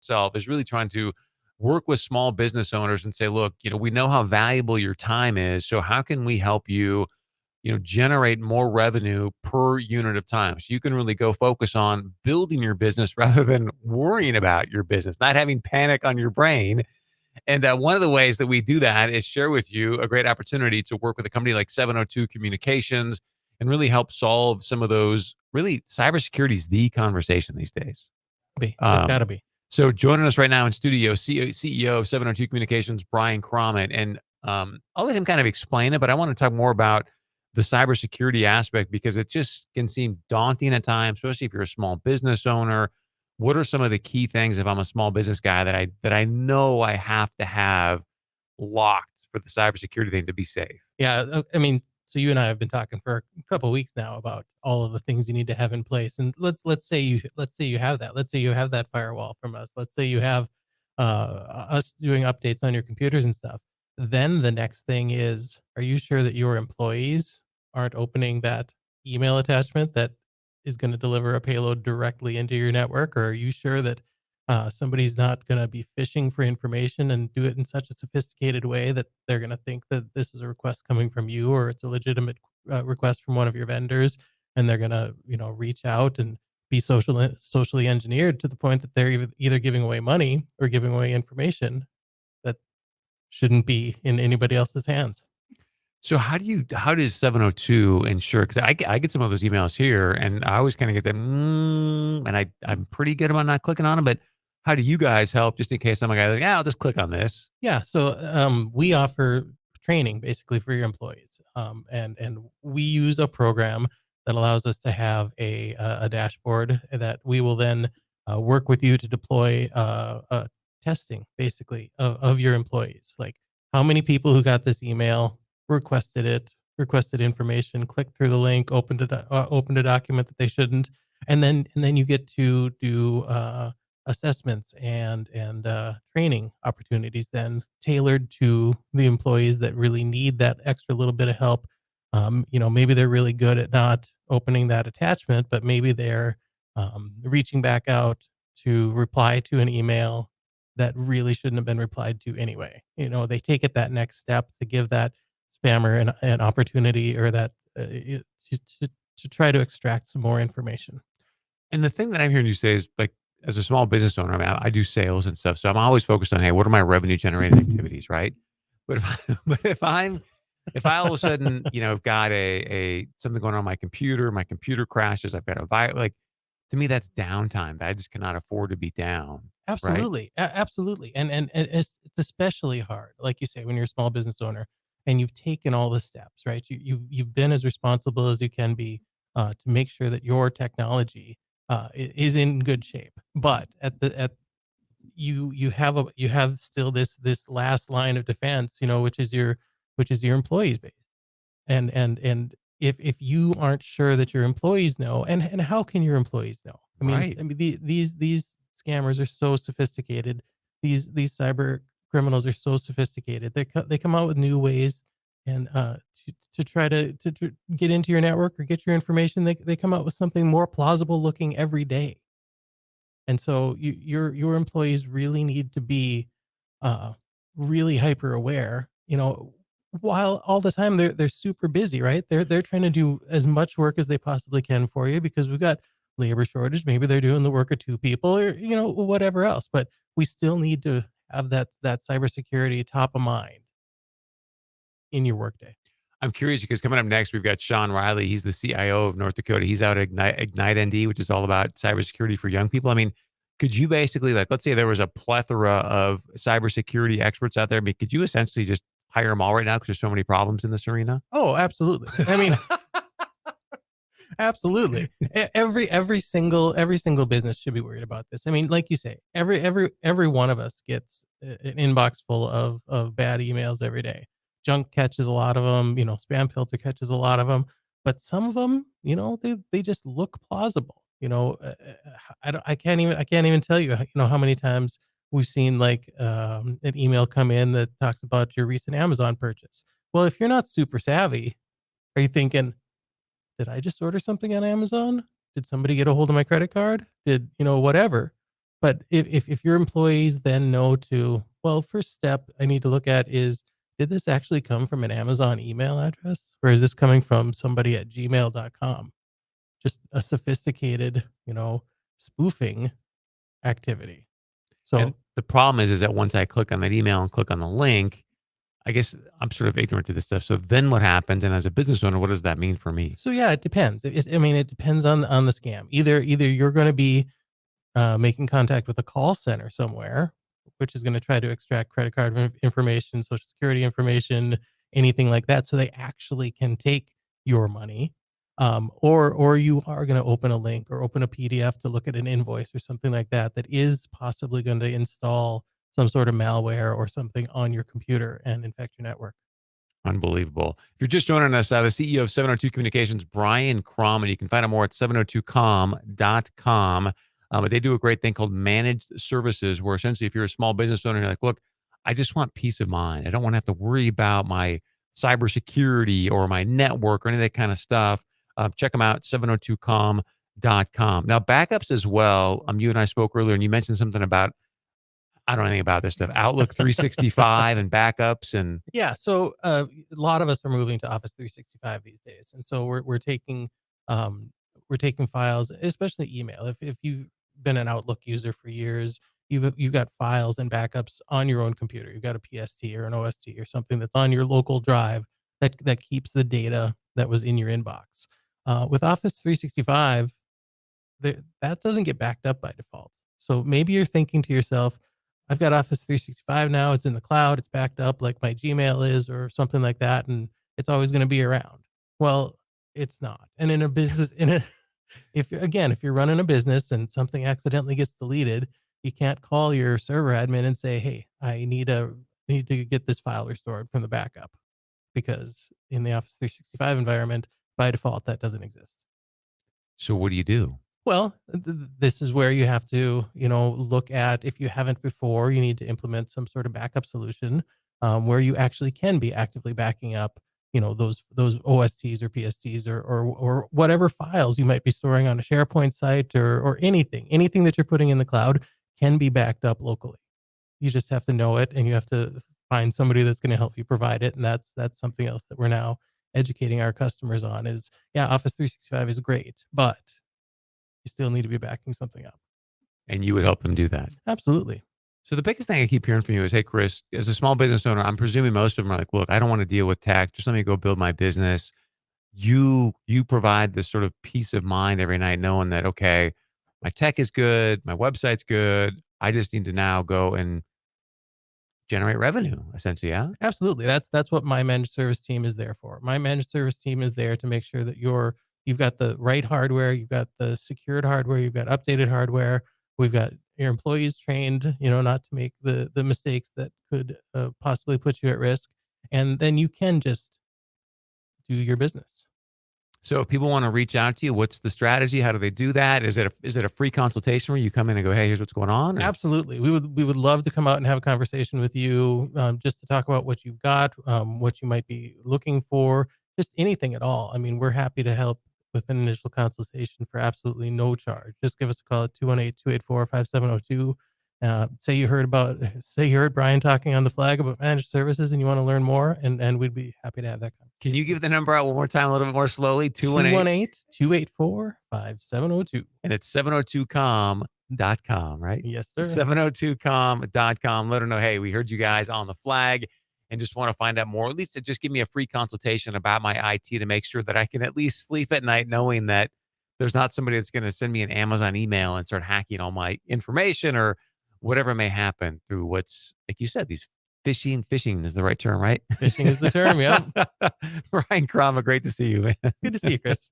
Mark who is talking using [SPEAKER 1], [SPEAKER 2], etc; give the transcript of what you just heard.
[SPEAKER 1] itself is really trying to work with small business owners and say, look, we know how valuable your time is. So how can we help you, generate more revenue per unit of time? So you can really go focus on building your business rather than worrying about your business, not having panic on your brain. And one of the ways that we do that is share with you a great opportunity to work with a company like 702 Communications and really help solve some of those. Really, cybersecurity is the conversation these days.
[SPEAKER 2] It's got
[SPEAKER 1] Um,
[SPEAKER 2] to be.
[SPEAKER 1] so joining us right now in studio, CEO of 702 Communications, Brian Crommett. And I'll let him kind of explain it, but I want to talk more about the cybersecurity aspect because it just can seem daunting at times, especially if you're a small business owner. What are some of the key things if I'm a small business guy that I know I have to have locked for the cybersecurity thing to be safe?
[SPEAKER 2] Yeah, I mean, so you and I have been talking for a couple of weeks now about all of the things you need to have in place, and let's say you have that. Let's say you have that firewall from us. Let's say you have us doing updates on your computers and stuff. Then the next thing is, are you sure that your employees aren't opening that email attachment that is going to deliver a payload directly into your network, or are you sure that somebody's not going to be phishing for information and do it in such a sophisticated way that they're going to think that this is a request coming from you or it's a legitimate request from one of your vendors, and they're going to reach out and be socially engineered to the point that they're either giving away money or giving away information that shouldn't be in anybody else's hands.
[SPEAKER 1] So how does 702 ensure? Because I get some of those emails here, and I always kind of get them, and I'm pretty good about not clicking on them. But how do you guys help, just in case some guy like, yeah, I'll just click on this.
[SPEAKER 2] Yeah, so we offer training basically for your employees, and we use a program that allows us to have a dashboard that we will then work with you to deploy testing basically of your employees, like how many people who got this email requested information, clicked through the link, opened a document that they shouldn't, and then you get to do assessments and training opportunities then tailored to the employees that really need that extra little bit of help. Maybe they're really good at not opening that attachment, but maybe they're reaching back out to reply to an email that really shouldn't have been replied to anyway. They take it that next step to give that spammer an opportunity, or that to try to extract some more information.
[SPEAKER 1] And the thing that I'm hearing you say is like, as a small business owner, I mean, I do sales and stuff, so I'm always focused on, hey, what are my revenue generating activities, right? But but if I all of a sudden, have got a something going on my computer crashes, I've got like, to me, that's downtime that I just cannot afford to be down, right?
[SPEAKER 2] Absolutely, absolutely, and it's especially hard, like you say, when you're a small business owner and you've taken all the steps, right? You've been as responsible as you can be to make sure that your technology is in good shape. But at you have still this last line of defense, which is your employees base, and if you aren't sure that your employees know, and how can your employees know? I mean,
[SPEAKER 1] Right.
[SPEAKER 2] these scammers are so sophisticated. These cyber criminals are so sophisticated. They come out with new ways, and to try to get into your network or get your information, they come out with something more plausible looking every day. And so your employees really need to be uh, really hyper aware, while all the time they're super busy, right? They're trying to do as much work as they possibly can for you because we've got labor shortage. Maybe they're doing the work of two people, or whatever else. But we still need to have that cybersecurity top of mind in your workday.
[SPEAKER 1] I'm curious because coming up next, we've got Sean Riley. He's the CIO of North Dakota. He's out at Ignite ND, which is all about cybersecurity for young people. I mean, could you basically, like, let's say there was a plethora of cybersecurity experts out there. I mean, could you essentially just hire them all right now because there's so many problems in this arena?
[SPEAKER 2] Oh, absolutely. I mean, absolutely. Every single business should be worried about this. I mean, like you say, every one of us gets an inbox full of bad emails every day. Junk catches a lot of them, spam filter catches a lot of them, but some of them, they just look plausible. I can't even tell you, how many times we've seen like an email come in that talks about your recent Amazon purchase. Well, if you're not super savvy, are you thinking, did I just order something on Amazon? Did somebody get a hold of my credit card? Did, whatever? But if your employees then know to, well, first step I need to look at is, did this actually come from an Amazon email address, or is this coming from somebody at gmail.com? Just a sophisticated, spoofing activity.
[SPEAKER 1] And
[SPEAKER 2] So
[SPEAKER 1] the problem is that once I click on that email and click on the link, I guess I'm sort of ignorant to this stuff. So then what happens? And as a business owner, what does that mean for me?
[SPEAKER 2] so yeah, it depends. I mean, it depends on the scam. Either you're going to be making contact with a call center somewhere, which is going to try to extract credit card information, social security information, anything like that, so they actually can take your money. Or you are going to open a link or open a PDF to look at an invoice or something like that that is possibly going to install some sort of malware or something on your computer and infect your network.
[SPEAKER 1] Unbelievable. If you're just joining us, the CEO of 702 Communications, Brian Crommett. You can find out more at 702com.com. But they do a great thing called managed services, where essentially, if you're a small business owner, you're like, look, I just want peace of mind. I don't want to have to worry about my cybersecurity or my network or any of that kind of stuff. Check them out, 702com.com. Now, backups as well. You and I spoke earlier, and you mentioned something about, I don't know anything about this stuff, Outlook 365 and backups and
[SPEAKER 2] Yeah, so a lot of us are moving to Office 365 these days, and so um, we're taking files, especially email. If you've been an Outlook user for years, you've got files and backups on your own computer. You've got a PST or an OST or something that's on your local drive that keeps the data that was in your inbox. With Office 365, that doesn't get backed up by default. So maybe you're thinking to yourself, I've got Office 365 now. It's in the cloud. It's backed up like my Gmail is or something like that. And it's always going to be around. Well, it's not. And in a business, if you're running a business and something accidentally gets deleted, you can't call your server admin and say, hey, I need to get this file restored from the backup, because in the Office 365 environment, by default, that doesn't exist.
[SPEAKER 1] so what do you do?
[SPEAKER 2] Well, this is where you have to, look at, if you haven't before, you need to implement some sort of backup solution, where you actually can be actively backing up, those OSTs or PSTs or whatever files you might be storing on a SharePoint site or anything that you're putting in the cloud can be backed up locally. You just have to know it, and you have to find somebody that's going to help you provide it, and that's something else that we're now educating our customers on. Is, yeah, Office 365 is great, but you still need to be backing something up.
[SPEAKER 1] And you would help them do that.
[SPEAKER 2] Absolutely.
[SPEAKER 1] So the biggest thing I keep hearing from you is, hey, Chris, as a small business owner, I'm presuming most of them are like, look, I don't want to deal with tech. Just let me go build my business. You provide this sort of peace of mind every night, knowing that, okay, my tech is good, my website's good. I just need to now go and generate revenue, essentially. Yeah.
[SPEAKER 2] Absolutely. That's what my managed service team is there for. My managed service team is there to make sure that you've got the right hardware, you've got the secured hardware, you've got updated hardware. We've got your employees trained, not to make the mistakes that could possibly put you at risk, and then you can just do your business.
[SPEAKER 1] So if people want to reach out to you, what's the strategy? How do they do that? Is it a free consultation where you come in and go, hey, here's what's going on? Or
[SPEAKER 2] Absolutely. We would love to come out and have a conversation with you, just to talk about what you've got, what you might be looking for, just anything at all. I mean, we're happy to help with an initial consultation for absolutely no charge. Just give us a call at 218-284-5702. Say you heard Brian talking on the flag about managed services and you want to learn more, and we'd be happy to have that
[SPEAKER 1] can you
[SPEAKER 2] conversation.
[SPEAKER 1] give the number out one more time, a little bit more slowly? 218,
[SPEAKER 2] 218-284-5702.
[SPEAKER 1] and it's 702com.com, right?
[SPEAKER 2] Yes, sir.
[SPEAKER 1] 702com.com. Let her know, hey, we heard you guys on the flag and just want to find out more. At least to just give me a free consultation about my IT to make sure that I can at least sleep at night knowing that there's not somebody that's going to send me an Amazon email and start hacking all my information or whatever may happen through what's, like you said, these phishing is the right term, right?
[SPEAKER 2] Fishing is the term. Yep.
[SPEAKER 1] Brian Crommett, great to see you, man.
[SPEAKER 2] Good to see you, Chris.